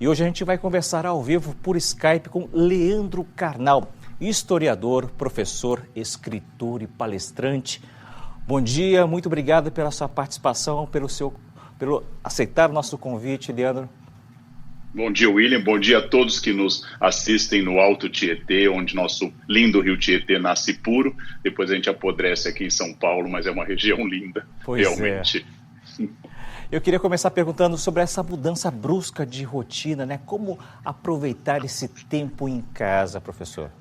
E hoje a gente vai conversar ao vivo por Skype com Leandro Carnal, historiador, professor, escritor e palestrante. Bom dia, muito obrigado pela sua participação, pelo aceitar o nosso convite, Leandro. Bom dia, William. Bom dia a todos que nos assistem no Alto Tietê, onde nosso lindo rio Tietê nasce puro. Depois a gente apodrece aqui em São Paulo, mas é uma região linda, pois realmente. Eu queria começar perguntando sobre essa mudança brusca de rotina, né? Como aproveitar esse tempo em casa, professor?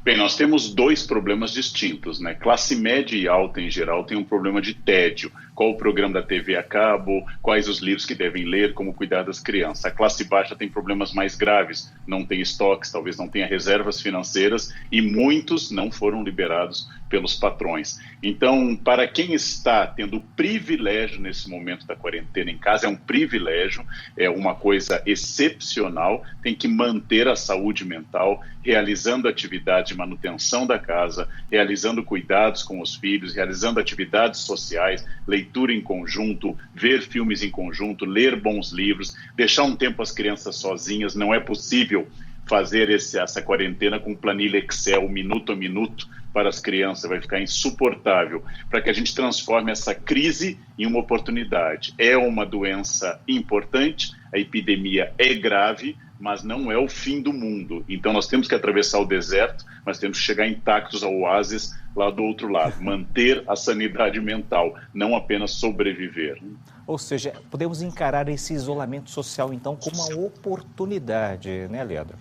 Bem, nós temos dois problemas distintos, né? Classe média e alta, em geral, tem um problema de tédio. Qual o programa da TV a cabo, quais os livros que devem ler, como cuidar das crianças. A classe baixa tem problemas mais graves, não tem estoques, talvez não tenha reservas financeiras e muitos não foram liberados pelos patrões. Então, para quem está tendo o privilégio nesse momento da quarentena em casa, é um privilégio, é uma coisa excepcional, tem que manter a saúde mental, realizando atividade de manutenção da casa, realizando cuidados com os filhos, realizando atividades sociais, leitura em conjunto, ver filmes em conjunto, ler bons livros, deixar um tempo as crianças sozinhas. Não é possível fazer essa quarentena com planilha Excel, minuto a minuto, para as crianças, vai ficar insuportável, para que a gente transforme essa crise em uma oportunidade. É uma doença importante, a epidemia é grave, mas não é o fim do mundo. Então nós temos que atravessar o deserto, mas temos que chegar intactos ao oásis lá do outro lado, manter a sanidade mental, não apenas sobreviver. Ou seja, podemos encarar esse isolamento social então como uma oportunidade, né, Leandro?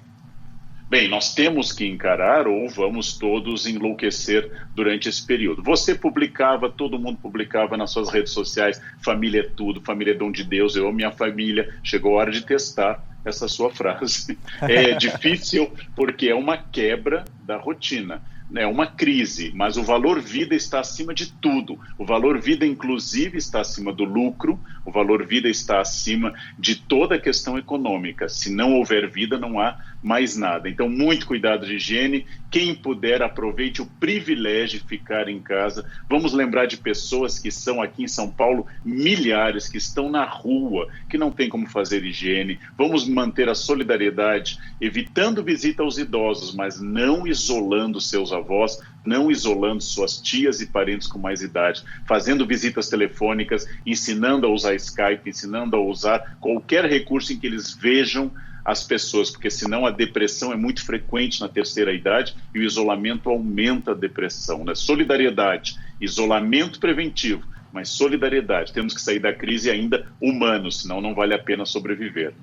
Bem, nós temos que encarar ou vamos todos enlouquecer durante esse período. Você publicava, todo mundo publicava nas suas redes sociais, família é tudo, família é dom de Deus, eu amo minha família. Chegou a hora de testar essa sua frase. É difícil porque é uma quebra da rotina. É uma crise, mas o valor vida está acima de tudo. O valor vida, inclusive, está acima do lucro, o valor vida está acima de toda a questão econômica. Se não houver vida, não há mais nada. Então, muito cuidado de higiene. Quem puder, aproveite o privilégio de ficar em casa. Vamos lembrar de pessoas que são aqui em São Paulo, milhares, que estão na rua, que não tem como fazer higiene. Vamos manter a solidariedade, evitando visita aos idosos, mas não isolando seus avós, não isolando suas tias e parentes com mais idade, fazendo visitas telefônicas, ensinando a usar Skype, ensinando a usar qualquer recurso em que eles vejam as pessoas, porque senão a depressão é muito frequente na terceira idade e o isolamento aumenta a depressão, né? Solidariedade, isolamento preventivo, mas solidariedade. Temos que sair da crise ainda humanos, senão não vale a pena sobreviver.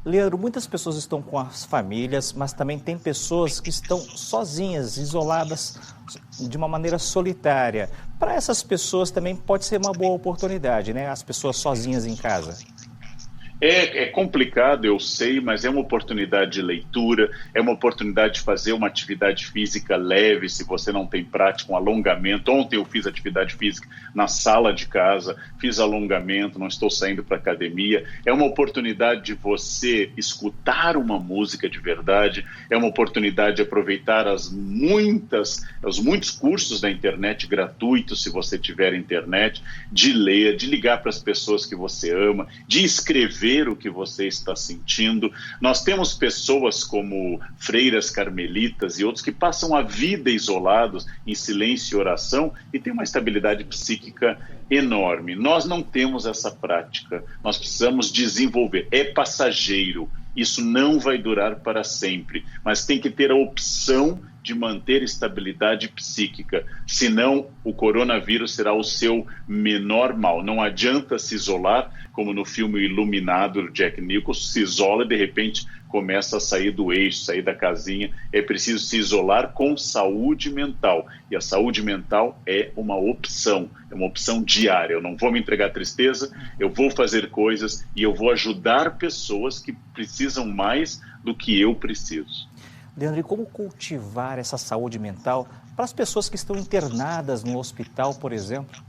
Leandro, muitas pessoas estão com as famílias, mas também tem pessoas que estão sozinhas, isoladas de uma maneira solitária. Para essas pessoas também pode ser uma boa oportunidade, né? As pessoas sozinhas em casa. É complicado, eu sei, mas é uma oportunidade de leitura, é uma oportunidade de fazer uma atividade física leve, se você não tem prática, um alongamento. Ontem eu fiz atividade física na sala de casa, fiz alongamento, não estou saindo para academia. É uma oportunidade de você escutar uma música de verdade, é uma oportunidade de aproveitar os muitos cursos da internet gratuitos, se você tiver internet, de ler, de ligar para as pessoas que você ama, de escrever o que você está sentindo. Nós temos pessoas como freiras carmelitas e outros que passam a vida isolados em silêncio e oração e têm uma estabilidade psíquica enorme. Nós não temos essa prática, nós precisamos desenvolver. É passageiro, isso não vai durar para sempre, mas tem que ter a opção de manter estabilidade psíquica, senão o coronavírus será o seu menor mal. Não adianta se isolar, como no filme Iluminado, do Jack Nicholson, se isola e de repente começa a sair do eixo, sair da casinha. É preciso se isolar com saúde mental, e a saúde mental é uma opção diária. Eu não vou me entregar à tristeza, eu vou fazer coisas e eu vou ajudar pessoas que precisam mais do que eu preciso. Leandro, e como cultivar essa saúde mental para as pessoas que estão internadas no hospital, por exemplo?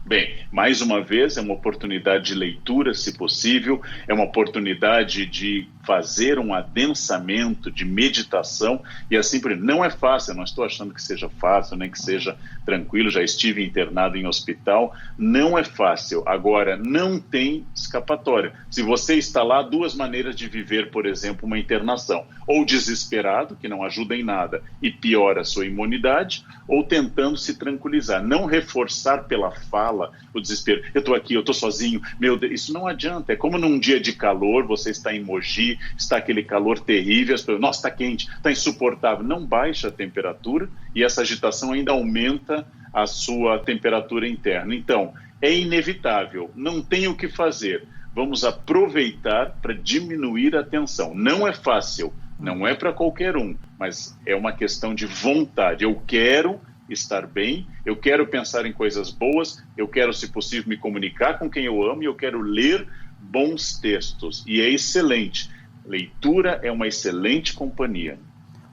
Bem, mais uma vez, é uma oportunidade de leitura, se possível, é uma oportunidade de fazer um adensamento, de meditação, e assim por diante. Não é fácil, eu não estou achando que seja fácil, nem que seja tranquilo, já estive internado em hospital, não é fácil. Agora, não tem escapatória. Se você está lá, duas maneiras de viver, por exemplo, uma internação. Ou desesperado, que não ajuda em nada e piora a sua imunidade, ou tentando se tranquilizar. Não reforçar pela fala o desespero. Eu estou aqui, eu estou sozinho, meu Deus, isso não adianta. É como num dia de calor, você está em Mogi, está aquele calor terrível, as pessoas, nossa, está quente, está insuportável. Não baixa a temperatura e essa agitação ainda aumenta a sua temperatura interna. Então, é inevitável, não tem o que fazer. Vamos aproveitar para diminuir a tensão. Não é fácil, não é para qualquer um, mas é uma questão de vontade. Eu quero estar bem, eu quero pensar em coisas boas, eu quero, se possível, me comunicar com quem eu amo e eu quero ler bons textos. E é excelente. Leitura é uma excelente companhia.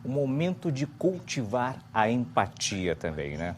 O momento de cultivar a empatia também, né?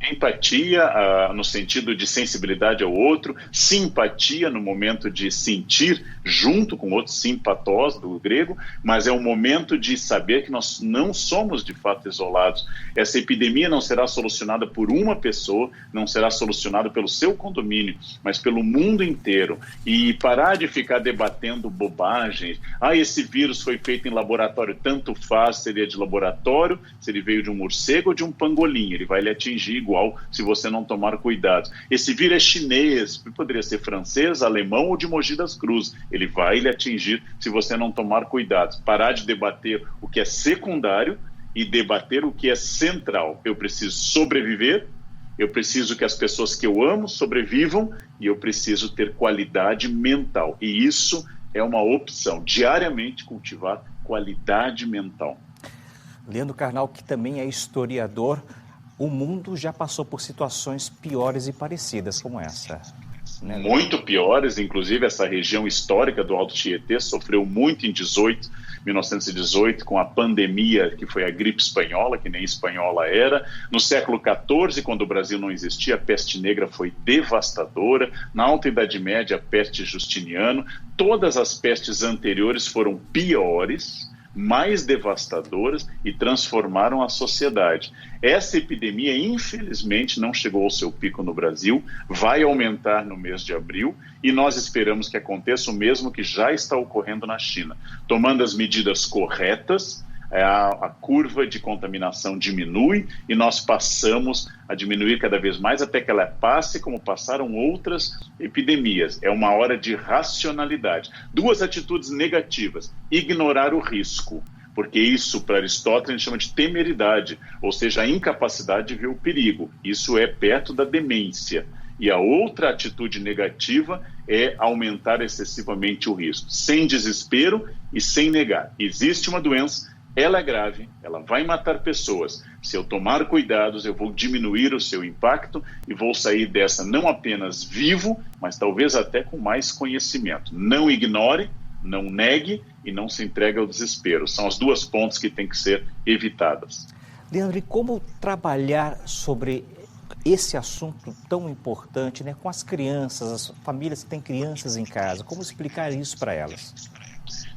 Empatia, no sentido de sensibilidade ao outro, simpatia no momento de sentir junto com outros, simpatós do grego, mas é um momento de saber que nós não somos de fato isolados. Essa epidemia não será solucionada por uma pessoa, não será solucionada pelo seu condomínio, mas pelo mundo inteiro. E parar de ficar debatendo bobagens. Esse vírus foi feito em laboratório, tanto faz se ele é de laboratório, se ele veio de um morcego ou de um pangolim, ele vai lhe atingir igual se você não tomar cuidado. Esse vírus é chinês, poderia ser francês, alemão ou de Mogi das Cruzes. Ele vai lhe atingir se você não tomar cuidado. Parar de debater o que é secundário e debater o que é central. Eu preciso sobreviver, eu preciso que as pessoas que eu amo sobrevivam e eu preciso ter qualidade mental. E isso é uma opção, diariamente cultivar qualidade mental. Leandro Carnal, que também é historiador, o mundo já passou por situações piores e parecidas como essa, né? Muito piores, inclusive essa região histórica do Alto Tietê sofreu muito em 1918, com a pandemia que foi a gripe espanhola, que nem espanhola era. No século XIV, quando o Brasil não existia, a peste negra foi devastadora. Na Alta Idade Média, a peste Justiniano. Todas as pestes anteriores foram piores, mais devastadoras e transformaram a sociedade. Essa epidemia, infelizmente, não chegou ao seu pico no Brasil, vai aumentar no mês de abril e nós esperamos que aconteça o mesmo que já está ocorrendo na China. Tomando as medidas corretas, a curva de contaminação diminui e nós passamos a diminuir cada vez mais até que ela passe como passaram outras epidemias. É uma hora de racionalidade. Duas atitudes negativas: ignorar o risco, porque isso, para Aristóteles, a gente chama de temeridade, ou seja, a incapacidade de ver o perigo. Isso é perto da demência. E a outra atitude negativa é aumentar excessivamente o risco, sem desespero e sem negar. Existe uma doença, ela é grave, ela vai matar pessoas. Se eu tomar cuidados, eu vou diminuir o seu impacto e vou sair dessa não apenas vivo, mas talvez até com mais conhecimento. Não ignore, não negue e não se entregue ao desespero. São as duas pontes que têm que ser evitadas. Leandro, e como trabalhar sobre esse assunto tão importante, né, com as crianças, as famílias que têm crianças em casa? Como explicar isso para elas?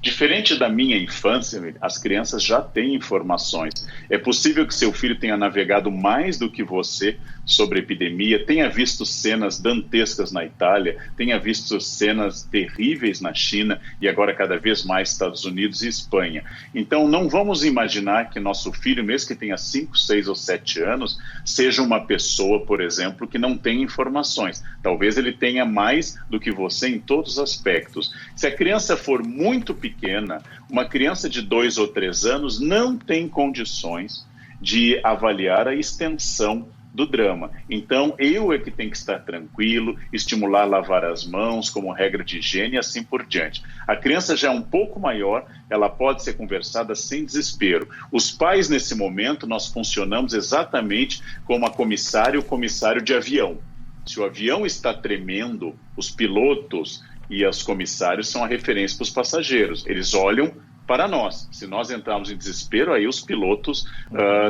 Diferente da minha infância, as crianças já têm informações. É possível que seu filho tenha navegado mais do que você sobre a epidemia, tenha visto cenas dantescas na Itália, tenha visto cenas terríveis na China e agora cada vez mais Estados Unidos e Espanha. Então não vamos imaginar que nosso filho, mesmo que tenha 5, 6 ou 7 anos, seja uma pessoa, por exemplo, que não tem informações. Talvez ele tenha mais do que você em todos os aspectos. Se a criança for muito pequena, uma criança de 2 ou 3 anos não tem condições de avaliar a extensão do drama. Então, eu é que tenho que estar tranquilo, estimular a lavar as mãos como regra de higiene e assim por diante. A criança já é um pouco maior, ela pode ser conversada sem desespero. Os pais, nesse momento, nós funcionamos exatamente como a comissária ou comissário de avião. Se o avião está tremendo, os pilotos e os comissários são a referência para os passageiros. Eles olham para nós. Se nós entrarmos em desespero, aí os pilotos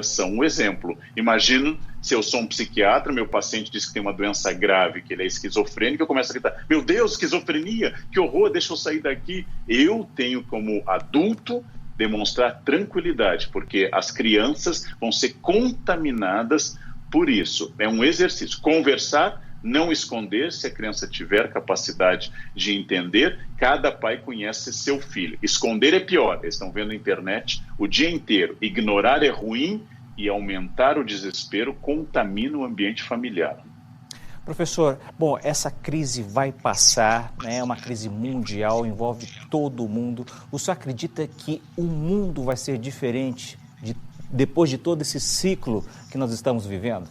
são um exemplo. Imagino se eu sou um psiquiatra, meu paciente diz que tem uma doença grave, que ele é esquizofrênico, eu começo a gritar, meu Deus, esquizofrenia, que horror, deixa eu sair daqui. Eu tenho como adulto demonstrar tranquilidade, porque as crianças vão ser contaminadas por isso. É um exercício. Conversar, não esconder, se a criança tiver capacidade de entender, cada pai conhece seu filho. Esconder é pior, eles estão vendo na internet o dia inteiro. Ignorar é ruim e aumentar o desespero contamina o ambiente familiar. Professor, bom, essa crise vai passar, né? É uma crise mundial, envolve todo mundo. O senhor acredita que o mundo vai ser diferente depois de todo esse ciclo que nós estamos vivendo?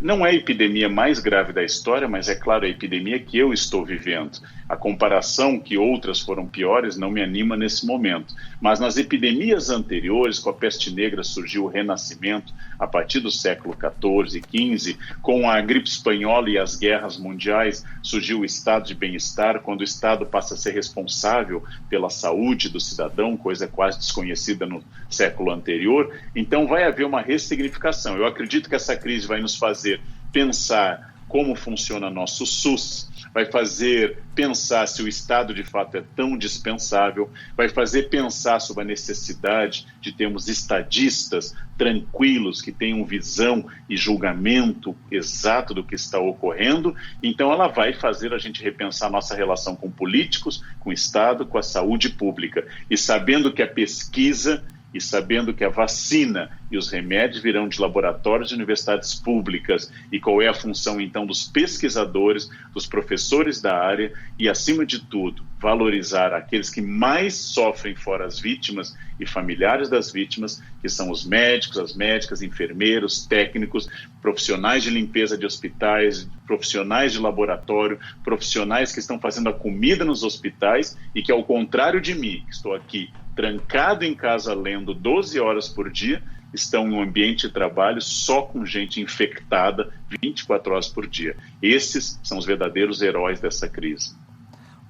Não é a epidemia mais grave da história, mas é claro, a epidemia que eu estou vivendo. A comparação que outras foram piores não me anima nesse momento. Mas nas epidemias anteriores, com a peste negra surgiu o renascimento, a partir do século XIV e XV, com a gripe espanhola e as guerras mundiais, surgiu o estado de bem-estar, quando o Estado passa a ser responsável pela saúde do cidadão, coisa quase desconhecida no século anterior. Então vai haver uma ressignificação. Eu acredito que essa crise vai nos fazer pensar como funciona nosso SUS, vai fazer pensar se o Estado de fato é tão dispensável, vai fazer pensar sobre a necessidade de termos estadistas tranquilos, que tenham visão e julgamento exato do que está ocorrendo. Então ela vai fazer a gente repensar nossa relação com políticos, com o Estado, com a saúde pública. E sabendo que a pesquisa e sabendo que a vacina e os remédios virão de laboratórios de universidades públicas, e qual é a função, então, dos pesquisadores, dos professores da área e, acima de tudo, valorizar aqueles que mais sofrem fora as vítimas e familiares das vítimas, que são os médicos, as médicas, enfermeiros, técnicos, profissionais de limpeza de hospitais, profissionais de laboratório, profissionais que estão fazendo a comida nos hospitais e que, ao contrário de mim, que estou aqui trancado em casa lendo 12 horas por dia, estão em um ambiente de trabalho só com gente infectada 24 horas por dia. Esses são os verdadeiros heróis dessa crise.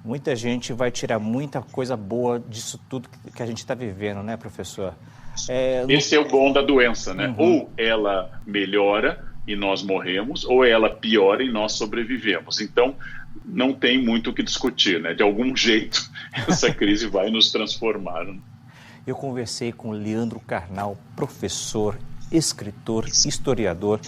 Muita gente vai tirar muita coisa boa disso tudo que a gente está vivendo, né, professor? Esse é o bom da doença, né? Ou ela melhora e nós morremos, ou ela piora e nós sobrevivemos. Então, não tem muito o que discutir, né? De algum jeito, essa crise vai nos transformar. Né? Eu conversei com Leandro Carnal, professor, escritor, historiador.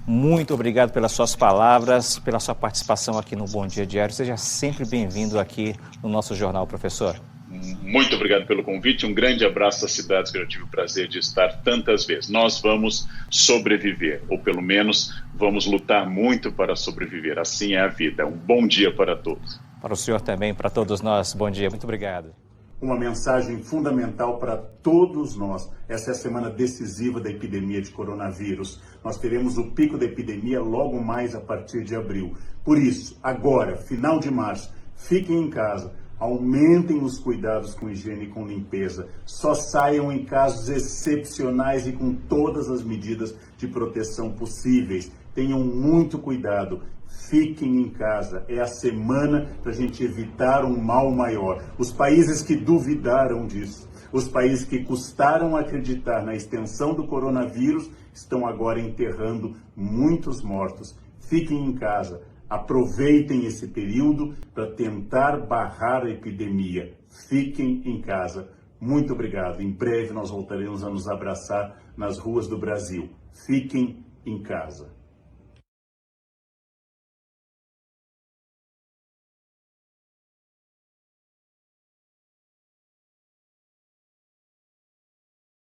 Muito obrigado pelas suas palavras, pela sua participação aqui no Bom Dia Diário. Seja sempre bem-vindo aqui no nosso jornal, professor. Muito obrigado pelo convite. Um grande abraço às cidades que eu tive o prazer de estar tantas vezes. Nós vamos sobreviver, ou pelo menos vamos lutar muito para sobreviver. Assim é a vida. Um bom dia para todos. Para o senhor também, para todos nós. Bom dia. Muito obrigado. Uma mensagem fundamental para todos nós. Essa é a semana decisiva da epidemia de coronavírus. Nós teremos o pico da epidemia logo mais a partir de abril. Por isso, agora, final de março, fiquem em casa, aumentem os cuidados com higiene e com limpeza. Só saiam em casos excepcionais e com todas as medidas de proteção possíveis. Tenham muito cuidado. Fiquem em casa, é a semana para a gente evitar um mal maior. Os países que duvidaram disso, os países que custaram acreditar na extensão do coronavírus, estão agora enterrando muitos mortos. Fiquem em casa, aproveitem esse período para tentar barrar a epidemia. Fiquem em casa. Muito obrigado. Em breve nós voltaremos a nos abraçar nas ruas do Brasil. Fiquem em casa.